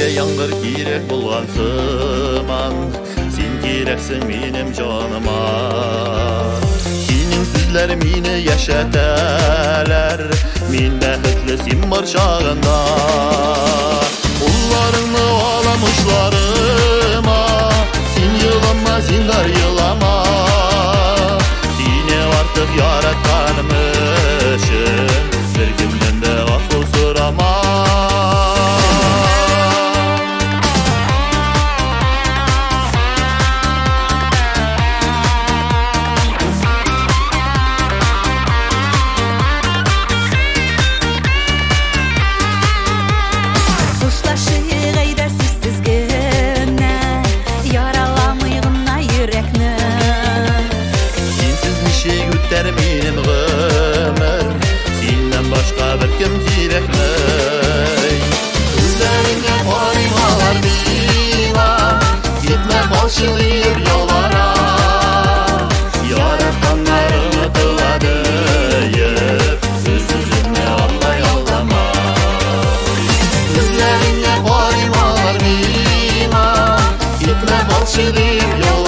Менге яңгыр кирәк булган сыман, син кирәксең минем җаныма. Синең сүзләр мине яшәтәләр, мин бәхетле син бар чагында. Улларыңны алам учларыма, син елама, зиндар елама. Сине артык яратканым өчен бер кемдән дә гафу сорама. Минем гомер, синнән башка бер кем кирәкмәй. Үзләреңә карыймалар миңа, китмә балчылыйып яллара. Яратканнар онытыла диеп, үз-үзеңне аңлай алдама. Үзләреңә карыймалар миңа, китмә балчылыйып яллара.